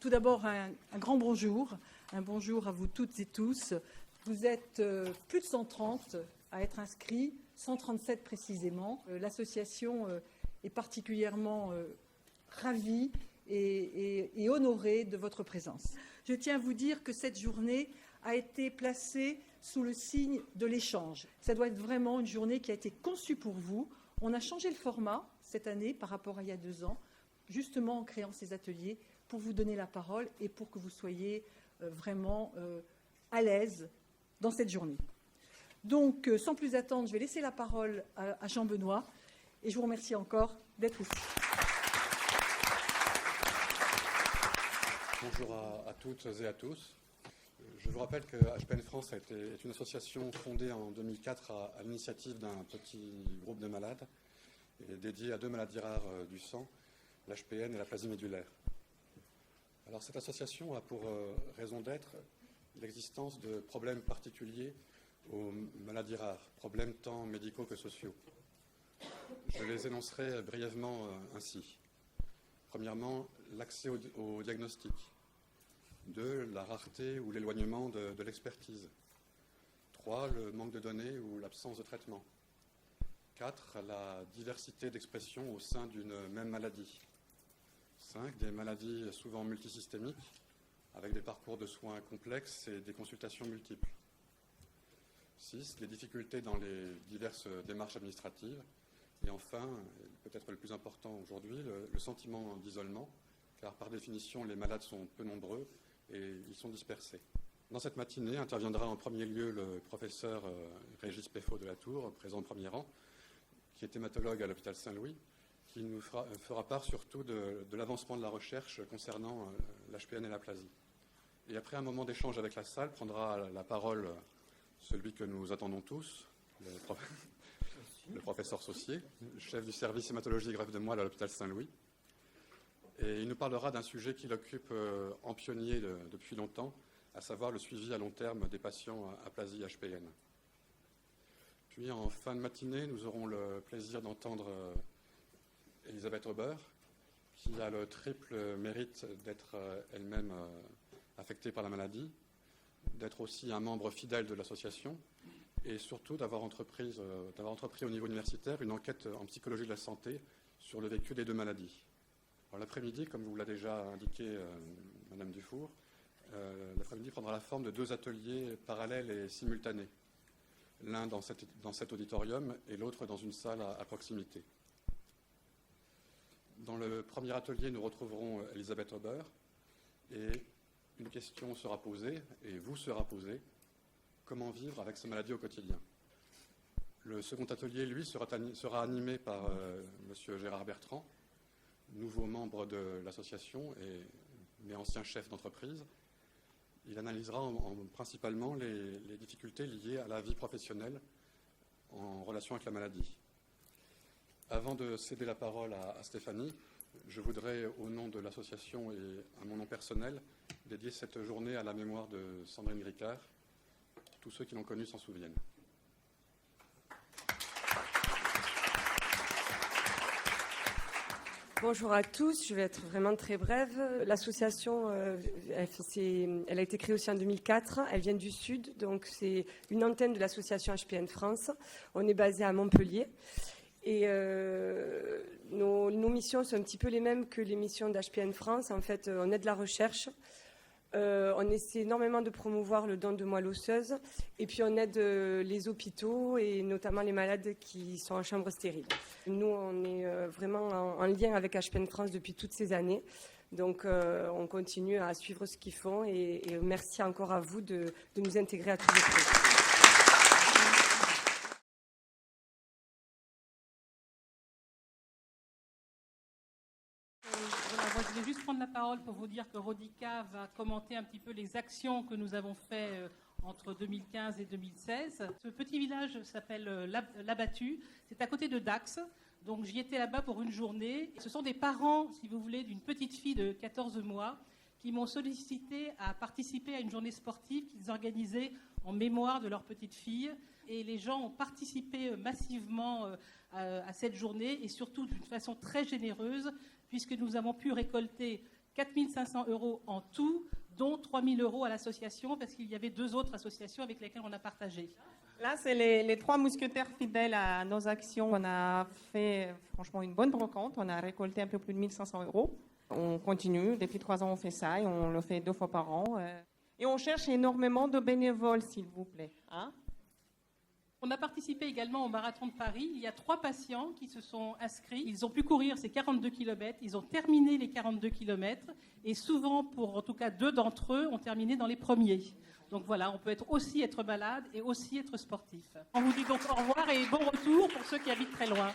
Tout d'abord, un grand bonjour. Un bonjour à vous toutes et tous. Vous êtes plus de 130 à être inscrits, 137 précisément. L'association est particulièrement ravie et honorée de votre présence. Je tiens à vous dire que cette journée a été placée sous le signe de l'échange. Ça doit être vraiment une journée qui a été conçue pour vous. On a changé le format cette année par rapport à il y a 2 ans, justement en créant ces ateliers pour vous donner la parole et pour que vous soyez vraiment à l'aise dans cette journée. Donc, sans plus attendre, je vais laisser la parole à Jean-Benoît et je vous remercie encore d'être ici. Bonjour à toutes et à tous. Je vous rappelle que HPN France est une association fondée en 2004 à l'initiative d'un petit groupe de malades et dédié à 2 maladies rares du sang, l'HPN et l'aplasie médulaire. Alors cette association a pour raison d'être l'existence de problèmes particuliers aux maladies rares, problèmes tant médicaux que sociaux. Je les énoncerai brièvement ainsi. Premièrement, l'accès au diagnostic. 2, la rareté ou l'éloignement de l'expertise. 3, le manque de données ou l'absence de traitement. 4, la diversité d'expression au sein d'une même maladie. 5, des maladies souvent multisystémiques, avec des parcours de soins complexes et des consultations multiples. 6, les difficultés dans les diverses démarches administratives. Et enfin, peut-être le plus important aujourd'hui, le sentiment d'isolement, car par définition, les malades sont peu nombreux et ils sont dispersés. Dans cette matinée, interviendra en premier lieu le professeur Régis Peffot de la Tour, présent au premier rang, qui est hématologue à l'hôpital Saint-Louis, qui nous fera part surtout de l'avancement de la recherche concernant l'HPN et l'aplasie. Et après un moment d'échange avec la salle, prendra la parole celui que nous attendons tous, le professeur Saucier, chef du service hématologie et greffe de moelle à l'hôpital Saint-Louis. Et il nous parlera d'un sujet qui l'occupe en pionnier depuis longtemps, à savoir le suivi à long terme des patients aplasie HPN. Puis en fin de matinée, nous aurons le plaisir d'entendre Elisabeth Aubert, qui a le triple mérite d'être elle-même affectée par la maladie, d'être aussi un membre fidèle de l'association et surtout d'avoir entrepris au niveau universitaire une enquête en psychologie de la santé sur le vécu des 2 maladies. Alors, l'après-midi, comme vous l'a déjà indiqué Madame Dufour, l'après-midi prendra la forme de 2 ateliers parallèles et simultanés, l'un dans cet auditorium et l'autre dans une salle à proximité. Dans le premier atelier, nous retrouverons Elisabeth Aubert et une question sera posée, et vous sera posée, comment vivre avec cette maladie au quotidien. Le second atelier, lui, sera animé par M. Gérard Bertrand, nouveau membre de l'association mais ancien chef d'entreprise. Il analysera principalement les difficultés liées à la vie professionnelle en relation avec la maladie. Avant de céder la parole à Stéphanie, je voudrais, au nom de l'association et à mon nom personnel, dédier cette journée à la mémoire de Sandrine Gricard. Tous ceux qui l'ont connue s'en souviennent. Bonjour à tous, je vais être vraiment très brève. L'association, elle a été créée aussi en 2004, elle vient du Sud, donc c'est une antenne de l'association HPN France. On est basé à Montpellier. Et nos missions sont un petit peu les mêmes que les missions d'HPN France. En fait, on aide la recherche, on essaie énormément de promouvoir le don de moelle osseuse, et puis on aide les hôpitaux et notamment les malades qui sont en chambre stérile. Nous, on est vraiment en lien avec HPN France depuis toutes ces années. Donc, on continue à suivre ce qu'ils font et merci encore à vous de nous intégrer à tous les projets. Je vais juste prendre la parole pour vous dire que Rodica va commenter un petit peu les actions que nous avons faites entre 2015 et 2016. Ce petit village s'appelle L'Abattu. C'est à côté de Dax. Donc j'y étais là-bas pour une journée. Ce sont des parents, si vous voulez, d'une petite fille de 14 mois qui m'ont sollicité à participer à une journée sportive qu'ils organisaient en mémoire de leur petite fille. Et les gens ont participé massivement à cette journée et surtout d'une façon très généreuse, puisque nous avons pu récolter 4 500 € en tout, dont 3 000 € à l'association, parce qu'il y avait 2 autres associations avec lesquelles on a partagé. Là, c'est les 3 mousquetaires fidèles à nos actions. On a fait franchement une bonne brocante. On a récolté un peu plus de 1 500 €. On continue. Depuis 3 ans, on fait ça et on le fait 2 fois par an. Et on cherche énormément de bénévoles, s'il vous plaît. Hein? On a participé également au Marathon de Paris. Il y a 3 patients qui se sont inscrits. Ils ont pu courir ces 42 km. Ils ont terminé les 42 km. Et souvent, pour en tout cas 2 d'entre eux, ont terminé dans les premiers. Donc voilà, on peut aussi être malade et aussi être sportif. On vous dit donc au revoir et bon retour pour ceux qui habitent très loin.